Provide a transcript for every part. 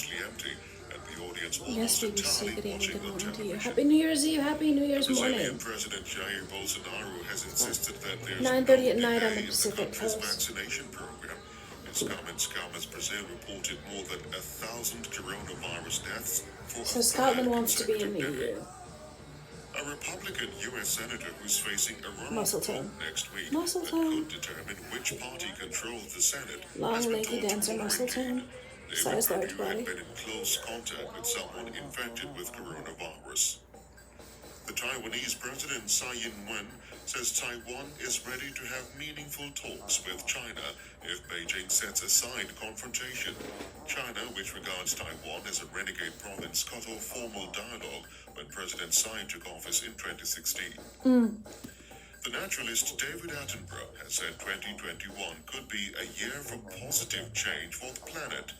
mostly empty, and the audience Yes, almost BBC, entirely good evening, watching good the morning to you. television. Happy New Year's Eve, Happy New Year's Brazilian morning. President Jair Bolsonaro has insisted that there's 9:30 no at night on delay the in the Pacific country's Coast. vaccination program. His comments come as Brazil reported more than 1,000 coronavirus deaths for So a Scotland third wants to be in consecutive the day. EU. A Republican U.S. senator who's facing a runoff Muscletone. vote next week Muscletone. that could determine which party controls the Senate Long, has been lanky told to dancer quarantine. Muscletone. They Size were large who had body. been in close contact with someone infected with coronavirus. The Taiwanese president, Tsai Ing-wen, says Taiwan is ready to have meaningful talks with China if Beijing sets aside confrontation. China, which regards Taiwan as a renegade province, cut off formal dialogue when President Tsai took office in 2016. The naturalist David Attenborough has said 2021 could be a year for positive change for the planet.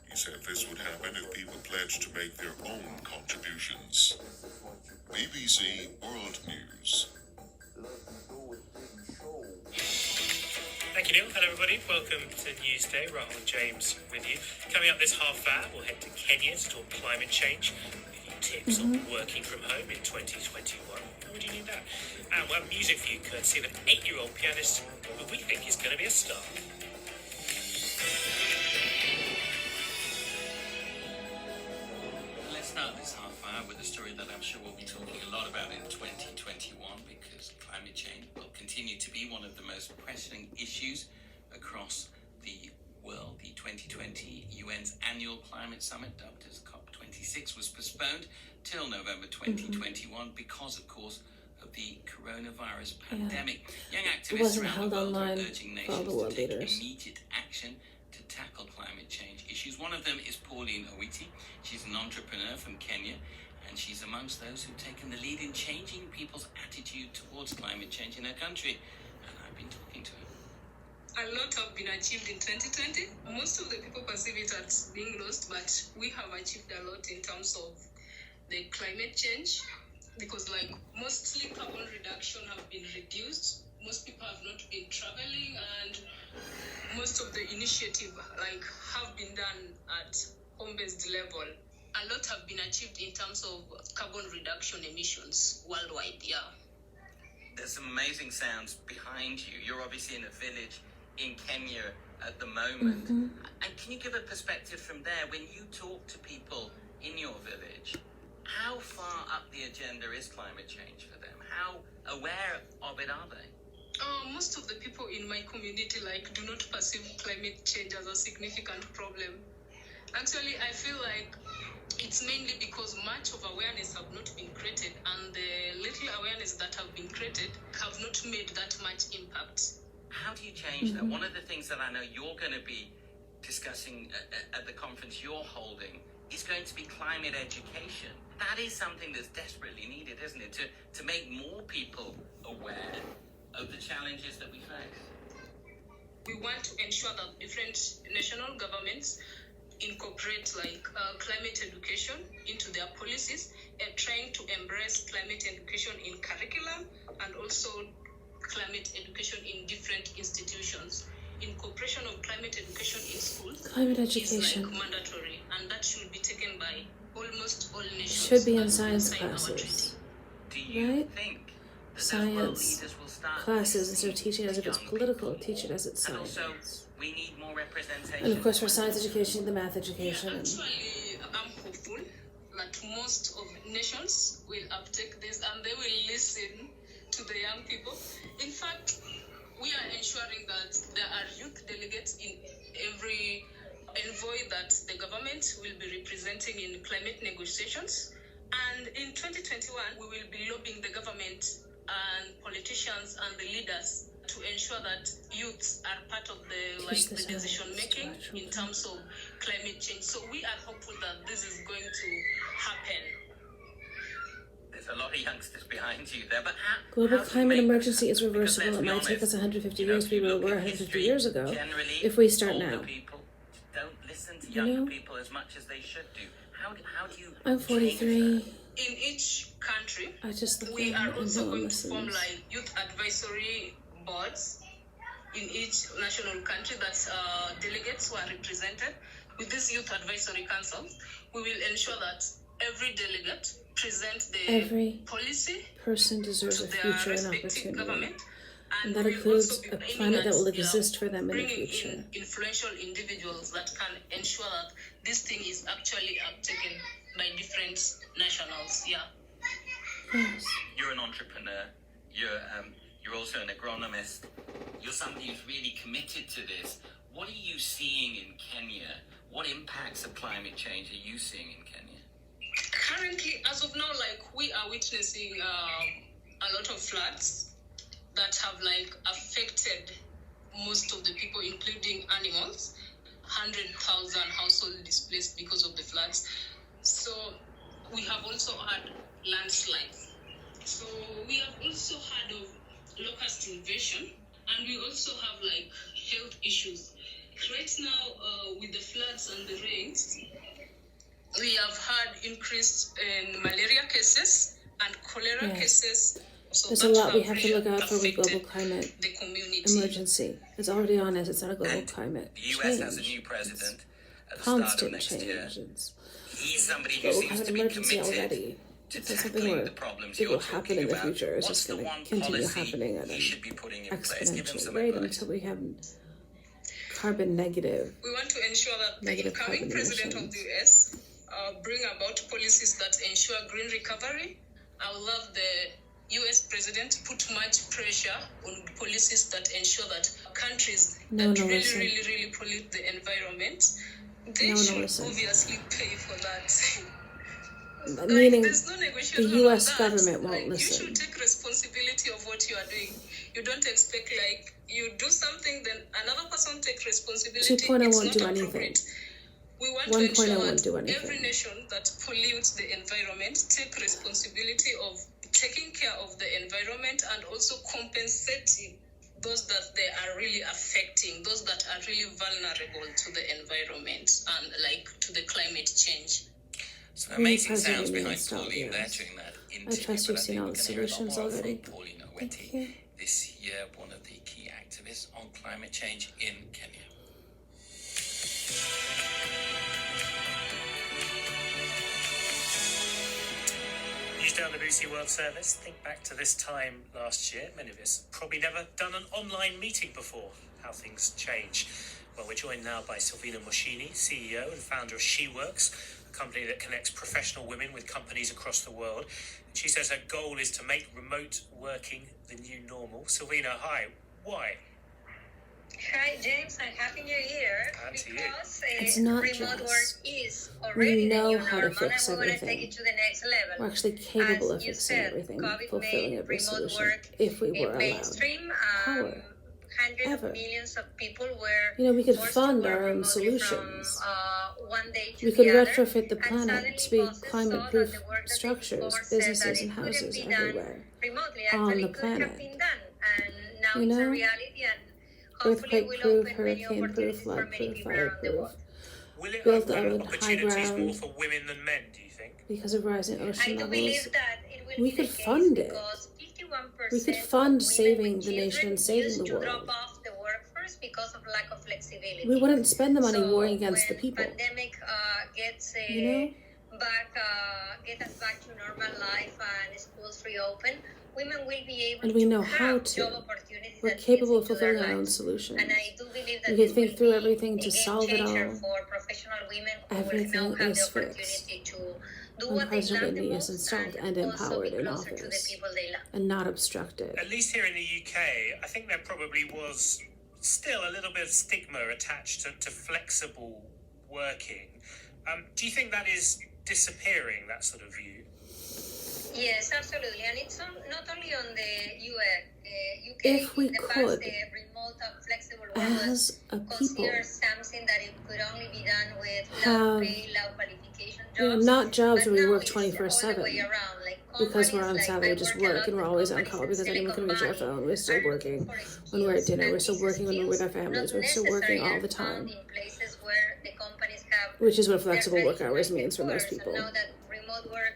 He said this would happen if people pledged to make their own contributions. BBC World News. Thank you, Neil. Hello, everybody. Welcome to Newsday. Rahul and James with you. Coming up this half hour, we'll head to Kenya to talk climate change. Give you tips on working from home in 2021. How would you need that? And we'll have music for you, courtesy of an 8-year-old pianist who we think is going to be a star. Let's start this half hour with a story that I'm sure we'll be talking a lot about in 2021 because climate change will continue to be one of the most pressing issues across the world. The 2020 UN's annual climate summit, dubbed as COP26, was postponed till November 2021 because, of course, of the coronavirus pandemic. Young activists around the world are urging nations to take immediate action to tackle climate change issues. One of them is Pauline Owiti. She's an entrepreneur from Kenya, and she's amongst those who've taken the lead in changing people's attitude towards climate change in her country. And I've been talking to her. A lot have been achieved in 2020. Most of the people perceive it as being lost, but we have achieved a lot in terms of the climate change, because mostly carbon reduction have been reduced. Most people have not been traveling, and most of the initiative have been done at home-based level. A lot have been achieved in terms of carbon reduction emissions worldwide, There's some amazing sounds behind you. You're obviously in a village in Kenya at the moment. And can you give a perspective from there? When you talk to people in your village, how far up the agenda is climate change for them? How aware of it are they? Most of the people in my community do not perceive climate change as a significant problem. Actually, I feel like it's mainly because much of awareness have not been created, and the little awareness that have been created have not made that much impact. How do you change that? One of the things that I know you're going to be discussing at the conference you're holding is going to be climate education. That is something that's desperately needed, isn't it? To make more people aware of the challenges that we face. We want to ensure that different national governments incorporate climate education into their policies, and trying to embrace climate education in curriculum and also climate education in different institutions. Incorporation of climate education in schools is mandatory, and that should be taken by almost all nations. Should be in science classes. Do you think that science leaders will start classes, instead of teaching it as if it's political, teach it as it's science. And also, we need more representation. And of course, for science education, the math education. Actually, I'm hopeful that most of nations will uptake this and they will listen to the young people. In fact, we are ensuring that there are youth delegates in every envoy that the government will be representing in climate negotiations. And in 2021, we will be lobbying the government and politicians and the leaders to ensure that youths are part of the decision making in terms of climate change. So we are hopeful that this is going to happen. There's a lot of youngsters behind you there, but global climate emergency is reversible. It might take us 150 years to be where we were 150 years ago if we start now. People don't listen to younger people as much as they should do. How do you? I'm 43. In each country, we are also going to form youth advisory boards in each national country that delegates who are represented. with these youth advisory councils, we will ensure that every delegate present the Every policy person deserves to a their future and respective opportunity. government, And that we'll includes also be a aiming planet that at, will exist for them in the bringing future. in influential individuals that can ensure that this thing is actually uptaken by different nationals. Yeah. Yes. You're an entrepreneur. You're also an agronomist. You're somebody who's really committed to this. What are you seeing in Kenya? What impacts of climate change are you seeing in Kenya? Currently, as of now, like we are witnessing a lot of floods that have like affected most of the people, including animals. 100,000 households displaced because of the floods. So we have also had landslides. So we have also had of locust invasion, and we also have like health issues. Right now, with the floods and the rains, we have had increased in malaria cases and cholera cases. So There's a that lot we have have to really look out for with global affected climate the community. emergency. It's already on us. It's not a global And climate the US has a change. new president at the start of Constant next change. year. It's He's somebody who global seems climate to be emergency committed already. to It's not something tackling where the problems it you're will happen talking in the about. future. It's What's just the going to one continue policy happening at he an should be putting in place? Give him exponential some rate advice. until we have carbon negative. We want to ensure that the Negative incoming carbon president of emissions. the US bring about policies that ensure green recovery. I would love the US president to put much pressure on policies that ensure that countries that really, listen. really pollute the environment, they should listen. obviously pay for that. Meaning, there's no negotiation the US about that. government won't You listen. should take responsibility of what you are doing. You don't expect like you do something, then another person take responsibility. 2.0 It's won't not do anything. appropriate. We want 1.0 to ensure won't do that anything. every nation that pollutes the environment take responsibility of taking care of the environment and also compensating those that they are really affecting, those that are really vulnerable to the environment and like to the climate change. So amazing President sounds Lee behind installed Pauline there yes. during that I interview. trust but you've seen think all we're the gonna hear a lot solutions more already. from Pauline Thank Oweti you. this year, one of the key activists on climate change in Kenya. Newsday on the BBC World Service. Think back to this time last year. Many of us probably never done an online meeting before. How things change. Well, we're joined now by Silvina Moschini, CEO and founder of SheWorks, a company that connects professional women with companies across the world. She says her goal is to make remote working the new normal. Silvina, hi. Why? Hi, James, and Happy New Year. And to you. Because It's not remote just. work is already know the new how to normal, fix and we want to everything. take it to the next level. We're actually capable As of you fixing said, everything, COVID fulfilling made every remote solution, work if we were allowed. mainstream. Power. Hundreds Ever. of millions of people were You know, we could forced fund to work our own remotely solutions. from one day to We could the other. retrofit the And planet suddenly to be bosses saw climate-proof that the work that they structures, before said businesses that and it couldn't houses be done everywhere remotely on actually the could planet. have been done, and now You it's a know, reality, and hopefully will earthquake-proof, open many hurricane-proof, opportunities for many flood-proof, people around the fire-proof, world. Will it built open on high opportunities more ground for women than men, do you think? because of rising I ocean do levels. believe that it will We be could the case fund it. because 51% We could of fund women saving with the nation children and saving used the to world. drop off the workforce because of lack of flexibility. We wouldn't spend the money So warring against the when people. pandemic gets You know? get us back to normal life and schools reopen, women will be able And we to know have how job to. opportunities We're that fits capable of into their fulfilling our own lives. solutions. And I do believe that We can it think will through be everything a to game solve it changer all. for professional women who Everything will now have is the fixed opportunity to do when what they President love the Lee is most installed and and also empowered be in closer to the office people they love. and not obstructed. At least here in the UK, I think there probably was still a little bit of stigma attached to flexible working. Do you think that is disappearing, that sort of view? Yes, absolutely, and it's not only on the UK. If we in the could, past, the remote and flexible work was as a people, considered something that it could only be done with have, low pay, low qualification you know, jobs. not jobs But where we now work it's 24/7 all the way around. Like because we're on companies, salary, I just work a work, lot and we're with always on companies call in because anyone can reach our Silicon phone. We're still Valley working for when we're at skills, dinner. and We're still these working when we're with our skills families. not We're still working all the necessarily are found time, in places where the companies have which is what their flexible work hours dedicated means for most workers. people. And now that remote work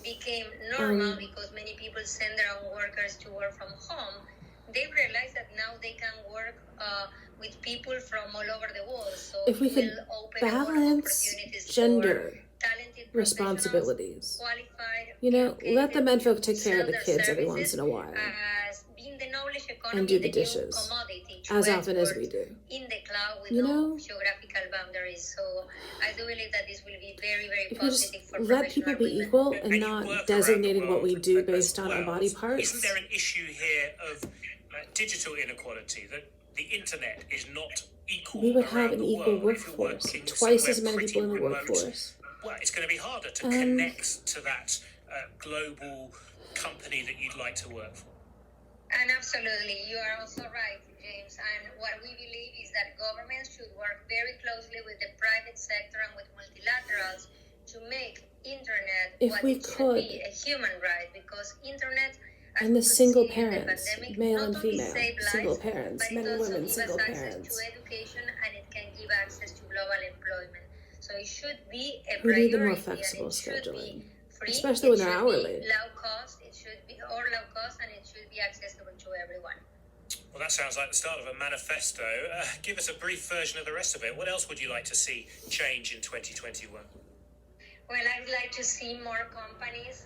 became normal because many people send their own workers to work from home, they realize that now they can work with people from all over the world. So if we it could will open a lot of balance opportunities gender for talented responsibilities, qualified, you know, let the men folk take who care of sell the their kids every services once in a while as being the knowledge economy, and do the the new dishes commodity as to often as export we do. in the cloud with You no know? geographical boundaries. So I do believe that this will be very, very If we just positive for let people professional be women. equal And and you not work around designating the what we world do as based on our well. body parts. Isn't there an issue here of digital inequality, that the internet is not equal We would around have an the equal world? If you're workforce, working twice as somewhere many people in the pretty remote, workforce. well, it's going to be harder to connect to that global company that you'd like to work for. And absolutely, you are also right, James. And what we believe is that governments should work very closely with the private sector and with multilaterals to make internet If what we it should could, be, a human right, because internet, as and the we could single see in the parents, pandemic, male not and only female, save single lives, parents, but men it and also women, gives single us access parents, to education, and it can give access to global employment. So it should be a who need the more priority, flexible and it should scheduling, be free, especially it when they're should hourly. be low cost, it should be low cost, and it should be accessible to everyone. Well, that sounds like the start of a manifesto. Give us a brief version of the rest of it. What else would you like to see change in 2021? Well, I would like to see more companies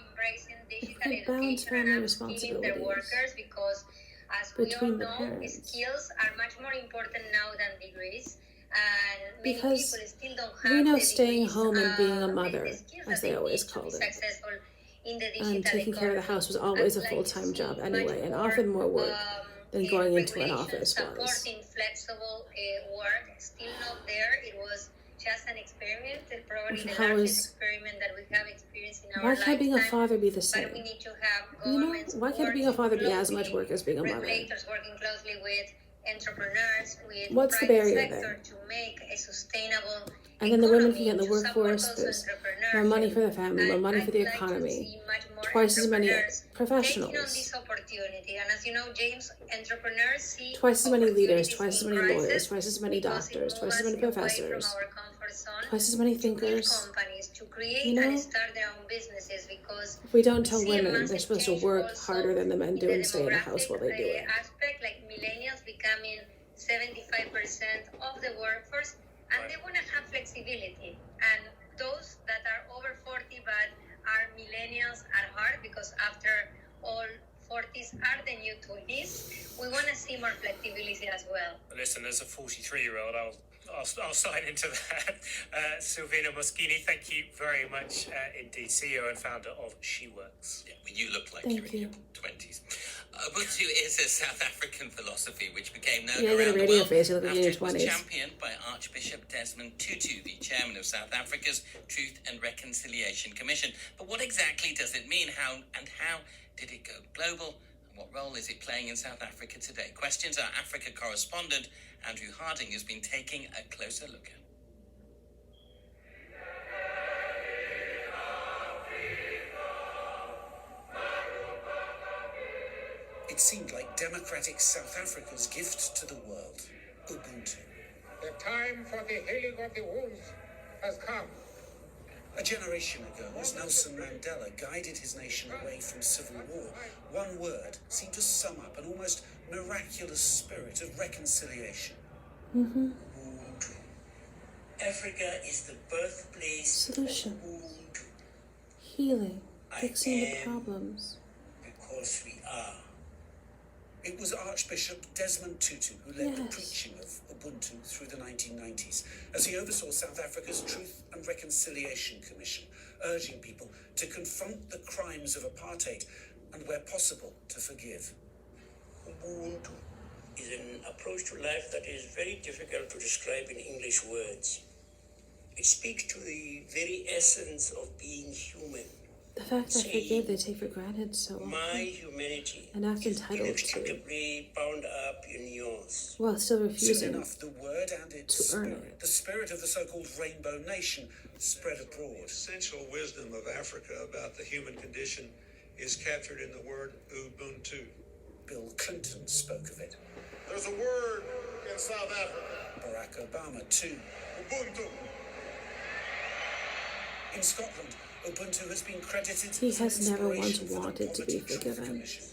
embracing digital could balance education family and upskilling their responsibilities workers, because as we all between the know, parents. skills are much more important now than degrees. And many Because people still don't have we know the staying degrees, home and being a the mother, skills as that they always need to called be it, successful in the digital and taking care of the economy. house was I always a would like to full-time see job much anyway, and more, often more work than going into an regulations office was. supporting flexible work. Still not there. It was just an experiment, probably the largest experiment that we have experienced in our Why lifetime. can't being a father be the But same? we need to have You know, governments why can't being a father be as much closely, work as being a mother? regulators working closely with entrepreneurs, with What's the private barrier sector there? to make a sustainable And then the women can economy, get in the to support workforce, those there's more entrepreneurs. money for the family, more And money I for the would like to economy, see much more twice as many entrepreneurs taking on professionals, this opportunity. And as you know, James, entrepreneurs see twice as many leaders, opportunities twice as in many lawyers, crisis twice as many because it doctors, twice as moves many us away professors, from our comfort zone, twice as many to build thinkers. companies, to create You know, and start their own businesses, because if we don't tell see a women they're massive supposed to change work also harder than the men in do the and stay in the house while they do demographic it. aspect, like millennials becoming 75% of the workforce, and they want to have flexibility. And those that are over 40 but are millennials at heart, because after all, 40s are the new 20s. We want to see more flexibility as well. Listen, as a 43-year-old, I'll sign into that. Silvina Moschini, thank you very much indeed, CEO and founder of She Works. Yeah, well, you look like Thank you're in you. your 20s. Ubuntu is a South African philosophy which became known Yeah, you got a around the radio world face, you look like after you're in it your was 20s. championed by Archbishop Desmond Tutu, the chairman of South Africa's Truth and Reconciliation Commission. But what exactly does it mean? How did it go global? And what role is it playing in South Africa today? Questions our Africa correspondent Andrew Harding has been taking a closer look at. It seemed like democratic South Africa's gift to the world, Ubuntu. The time for the healing of the wounds has come. A generation ago, as Nelson Mandela guided his nation away from civil war, one word seemed to sum up an almost miraculous spirit of reconciliation. Mm-hmm. Ubuntu. Africa is the birthplace Solutions. of Ubuntu. Healing, fixing the am problems. because we are. It was Archbishop Desmond Tutu who led the Yes. preaching of Ubuntu through the 1990s, as he oversaw South Africa's Truth and Reconciliation Commission, urging people to confront the crimes of apartheid and, where possible, to forgive. Ubuntu is an approach to life that is very difficult to describe in English words. It speaks to the very essence of being human. The fact that forgive they take for granted so My often, humanity and act is entitled to, inextricably bound up in yours. while still Soon refusing enough, the word and its to earn spirit, it. the spirit of the so-called Rainbow Nation, spread abroad. Essential wisdom of Africa about the human condition is captured in the word Ubuntu. Bill Clinton spoke of it. There's a word in South Africa. Barack Obama, too. Ubuntu. In Scotland, Ubuntu has been credited He as has an never once inspiration for the wanted to be Poverty Truth forgiven. Commission.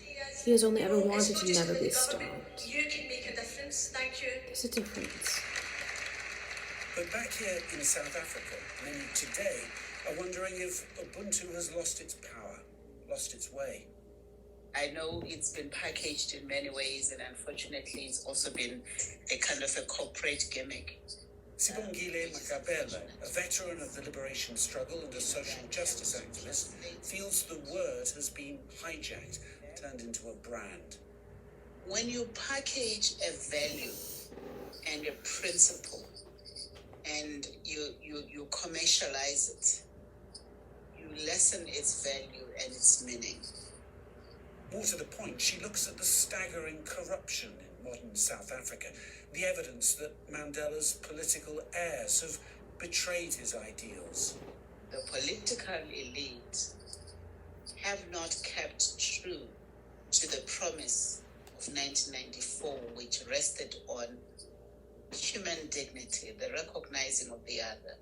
He has only ever wanted to never be stopped. You can make a difference. Thank you. There's a difference. But back here in South Africa, many today are wondering if Ubuntu has lost its power, lost its way. I know it's been packaged in many ways, and unfortunately it's also been a kind of a corporate gimmick. Sibongile Makabela, a veteran of the liberation struggle and a social justice activist, feels the word has been hijacked, turned into a brand. When you package a value and a principle and you commercialize it, you lessen its value and its meaning. More to the point, she looks at the staggering corruption in modern South Africa, the evidence that Mandela's political heirs have betrayed his ideals. The political elite have not kept true to the promise of 1994, which rested on human dignity, the recognizing of the other.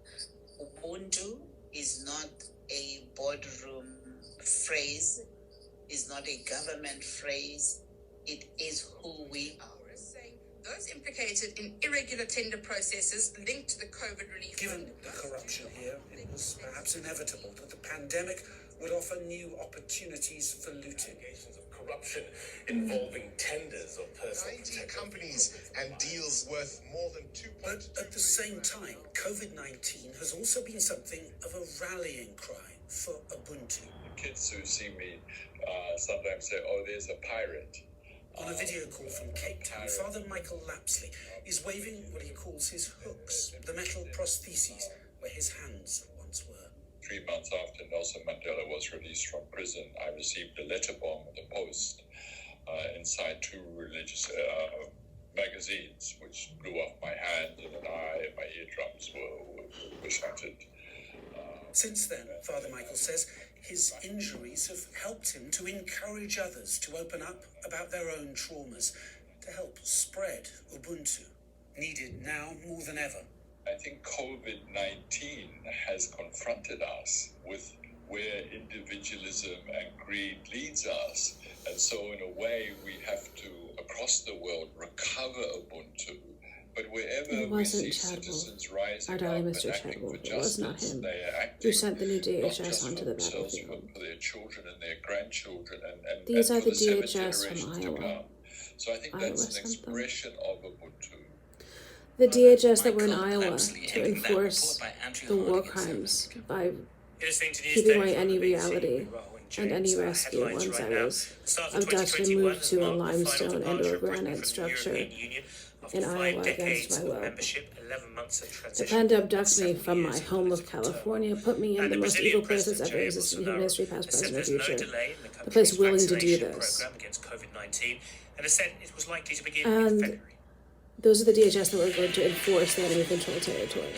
Ubuntu is not a boardroom phrase, is not a government phrase, it is who we are. Those implicated in irregular tender processes linked to the COVID relief. Given the corruption here, it was perhaps inevitable that the pandemic would offer new opportunities for looting. Allegations of corruption involving tenders of personal 90 companies and deals worth more than 2. But at the same time, COVID-19 has also been something of a rallying cry for Ubuntu. Kids who see me sometimes say, "Oh, there's a pirate." On a video call from Cape Town, Father Michael Lapsley is waving what he calls his hooks, the metal prostheses where his hands once were. 3 months after Nelson Mandela was released from prison, I received a letter bomb in the post inside 2 religious magazines, which blew off my hand and an eye, and my eardrums were shattered. Since then, Father Michael says, his injuries have helped him to encourage others to open up about their own traumas, to help spread Ubuntu, needed now more than ever. I think COVID-19 has confronted us with where individualism and greed leads us. And so in a way, we have to, across the world, recover Ubuntu. But wherever we see citizens rising our up darling and Mr. acting Chadwell, for it was not justice, him they are who acting sent the new not DHS just onto for the themselves, battlefield. but for their children and their grandchildren and These and are for the 7 DHS from generations to Iowa. come. So I think Iowa that's an sent them. expression of Ubuntu. The DHS that were in Iowa to enforce the war crimes by keeping away any reality and any rescue once I was abducted and moved to a limestone and/or granite structure in Iowa against my will. They planned to abduct me from my home of California, put me in the most evil place that's ever existed in human history, past, present, or future. The place willing to do this. And those are the DHS that were going to enforce the enemy controlled territory,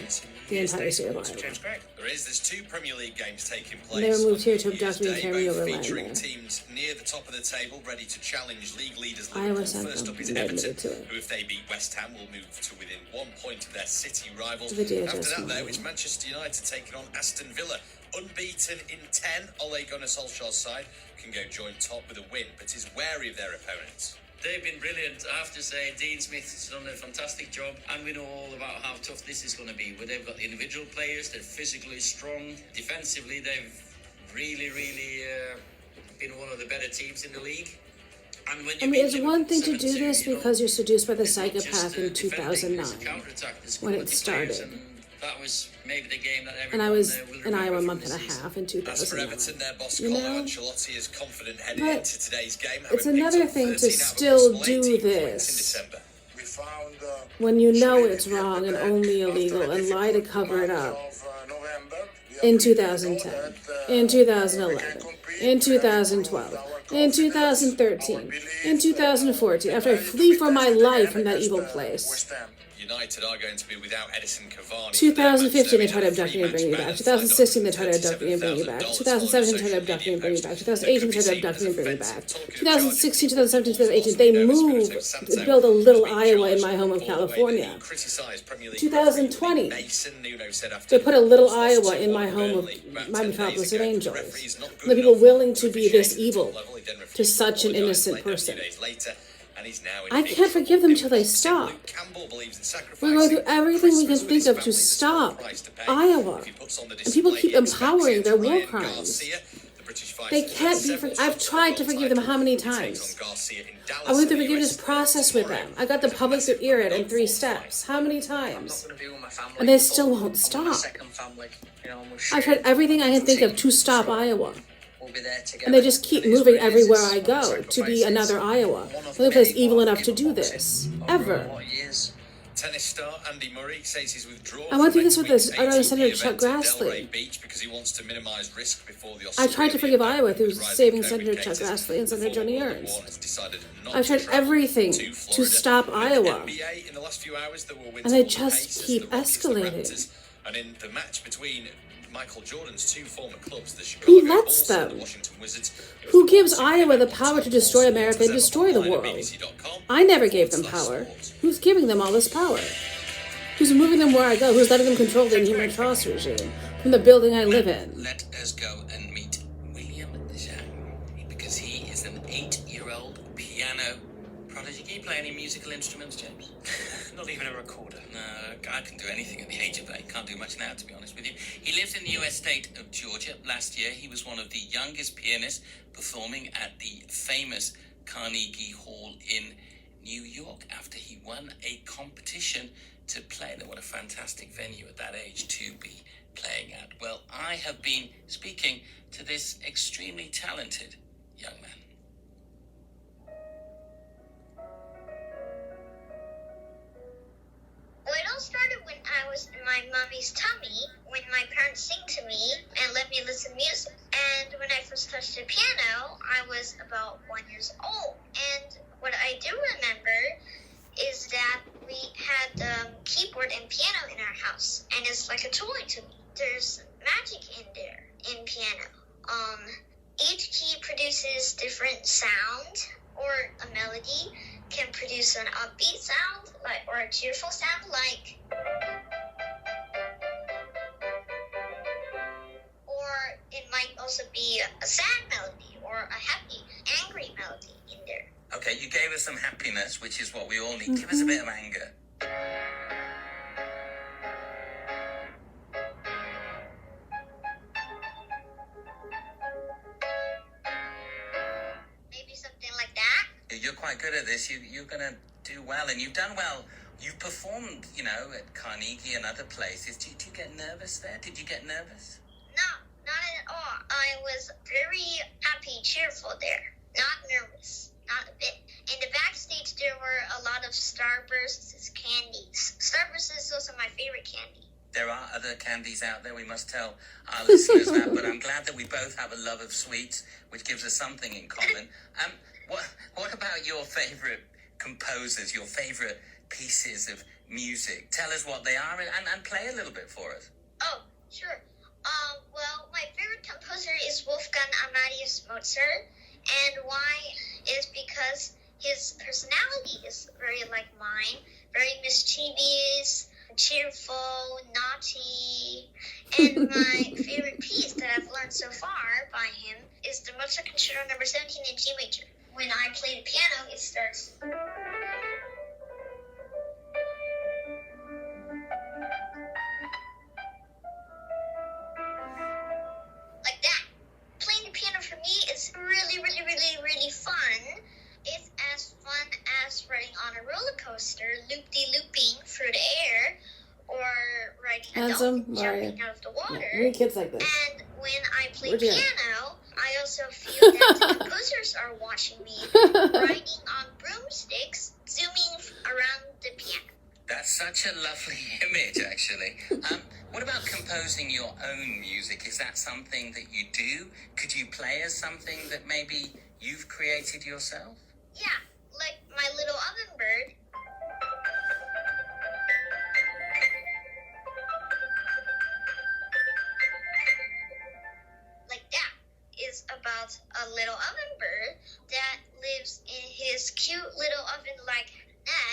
the entire state of Iowa. There's 2 Premier League games taking place. And they were moved here to abduct me and carry me over land featuring there. teams near the top of the table, ready to challenge league leaders. Iowa sent First them, up is and they Everton, admitted to it. who, if they beat West Ham, will move to within 1 point of their city rivals. The DHS After that, from though, Iowa. it's Manchester United taking on Aston Villa. Unbeaten in 10, Ole Gunnar Solskjaer's side can go joint top with a win, but is wary of their opponents. They've been brilliant. I have to say, Dean Smith has done a fantastic job, and we know all about how tough this is going to be. Where they've got the individual players, they're physically strong. Defensively, they've really been one of the better teams in the league. And when you it's one thing to do this because you're seduced by the psychopath in 2009 when it started. That was maybe the game that everyone And I was will in Iowa a remember month from and a this half in As for 2009. Everton, their boss You Carlo know? Ancelotti is confident heading But into today's game. it's having picked another up thing to 13 out of still possible do 18 points in this December. We found when you know it's wrong and only illegal and lie to cover it up. In 2010, in 2011, in 2012, in 2013, in 2014, after I flee for my life from that evil place. United are going to be without Edison Cavani. 2015 they tried to abduct me and bring me back. 2016 they tried to abduct me and bring me back. 2017 they tried to abduct me and bring me back. 2018 they tried to abduct me and bring me back. 2016, 2017, 2018 they moved to build a little Iowa in my home of California. 2020 they put a little Iowa in my home of my metropolis of Angels. The people willing to be this evil to such an innocent person. I can't forgive them till they stop. We're going through everything we can think of to stop Iowa. And people keep empowering their war crimes. They can't be I've tried to forgive them how many times? I went through the forgiveness process with them. I got the public to hear it in 3 steps. How many times? And they still won't stop. I've tried everything I can think of to stop Iowa. And they just keep moving everywhere I go to be another Iowa. The only place evil enough to do this. Ever. Tennis star Andy Murray says he's withdrawn. I went through this with this other Senator Chuck Grassley. Because he wants to minimize risk before the I tried to forgive Iowa through saving Senator Chuck Grassley and Senator Joni Ernst. I've tried everything to stop Iowa. And they just keep escalating. And in the match between Michael Jordan's 2 former clubs, the Chicago Who lets Bulls and them? the Washington Wizards, Who gives Iowa the power to destroy America and destroy the world? I never gave them power. Who's giving them all this power? Who's moving them where I go? Who's letting them control the human atrocity regime from the building I live in? Let us go and meet William Zhang, because he is an 8-year-old piano prodigy. Can you play any musical instruments, James? Not even a recorder. No, I can do anything at the age of 8. Can't do much now, to be honest with you. He lives in the US state of Georgia. Last year, he was one of the youngest pianists performing at the famous Carnegie Hall in New York after he won a competition to play there. What a fantastic venue at that age to be playing at. Well, I have been speaking to this extremely talented young man. Well, it all started when I was in my mommy's tummy, when my parents sing to me and let me listen to music. And when I first touched the piano, I was about 1 year old. And what I do remember is that we had keyboard and piano in our house. And it's like a toy to me. There's magic in there, in piano. Each key produces different sound or a melody. Can produce an upbeat sound, or a cheerful sound, or it might also be a sad melody or a happy, angry melody in there. Okay, you gave us some happiness, which is what we all need. Give us a bit of anger. Maybe something like that. You're quite good at this. You're going to do well, and you've done well. You performed, at Carnegie and other places. Did you get nervous there? Did you get nervous? No, not at all. I was very happy, cheerful there. Not nervous. Not a bit. In the backstage, there were a lot of Starbursts candies. Starburst is also my favorite candy. There are other candies out there, we must tell our listeners that, but I'm glad that we both have a love of sweets, which gives us something in common. What about your favorite composers, your favorite pieces of music? Tell us what they are and play a little bit for us. Oh, sure. Well, my favorite composer is Wolfgang Amadeus Mozart, and why is because his personality is very like mine, very mischievous, cheerful, naughty, and my favorite piece that I've learned so far by him is the Mozart Concerto No. 17 in G major. When I play the piano, it starts. Like that. Playing the piano for me is really, really, really, really fun. It's as fun as riding on a roller coaster, loop-de-looping through the air, or riding a dolphin jumping out of the water. We kids like this. And when I play piano, I also feel that the composers are watching me, riding on broomsticks, zooming around the piano. That's such a lovely image, actually. What about composing your own music? Is that something that you do? Could you play as something that maybe you've created yourself? Yeah, like my little oven bird. a little ovenbird that lives in his cute little oven-like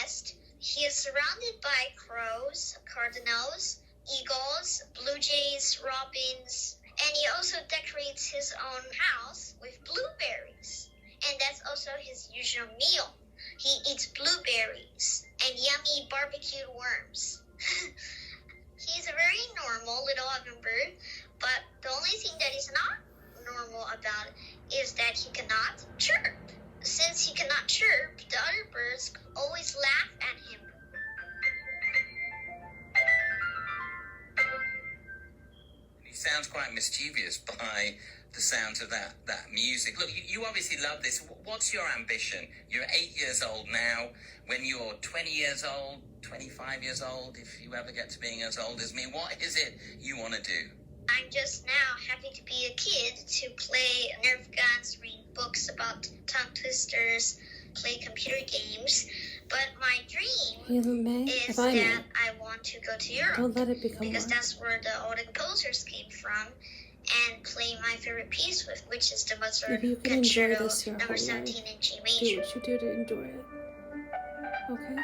nest. He is surrounded by crows, cardinals, eagles, blue jays, robins, and he also decorates his own house with blueberries. And that's also his usual meal. He eats blueberries and yummy barbecued worms. He's a very normal little ovenbird, but the only thing that is not normal about it is that he cannot chirp. Since he cannot chirp, the other birds always laugh at him. He sounds quite mischievous by the sounds of that music. Look, you obviously love this. What's your ambition? You're 8 years old now. When you're 20 years old, 25 years old, if you ever get to being as old as me, what is it you want to do? I'm just now happy to be a kid, to play Nerf guns, read books about tongue twisters, play computer games. But my dream is that I want to go to Europe. Don't let it become because one. that's where the old composers came from, and play my favorite piece with, which is the Mozart Maybe you can enjoy Concerto this your number whole 17 life. in G Do major. what you do to enjoy it. Okay?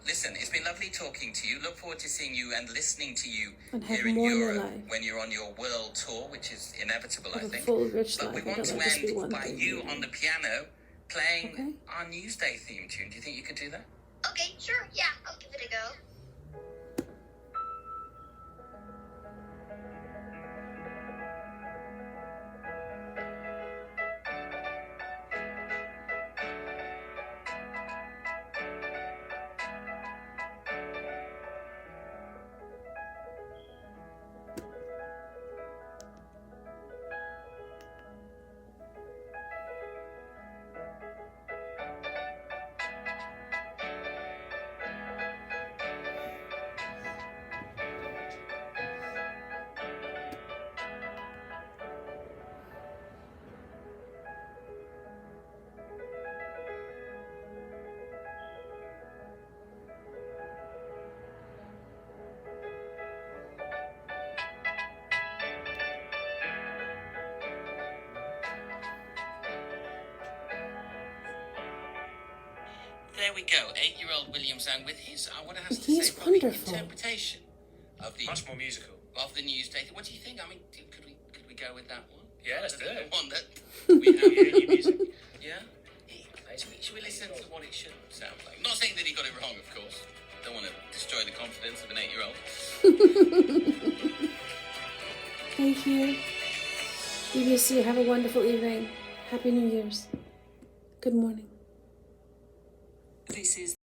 Listen, it's been lovely talking to you. Look forward to seeing you and listening to you And have here in more in your Europe life. when you're on your world tour, which is inevitable, I Have a think. full, rich But life. we want to Don't let this be one end by thing. you on the piano playing our Newsday theme tune. Do you think you could do that? Okay, sure, yeah, I'll give it a go. There we go. 8-year-old William Zhang with his, what has to He's say, probably wonderful. interpretation of the Much more musical. of the Newsday. What do you think? I mean, could we go with that one? Yeah, let's do it. The one that we have here. New music. Yeah. Should we listen to what it should sound like? Not saying that he got it wrong, of course. Don't want to destroy the confidence of an 8-year-old. Thank you. BBC, have a wonderful evening. Happy New Year's. Good morning. This is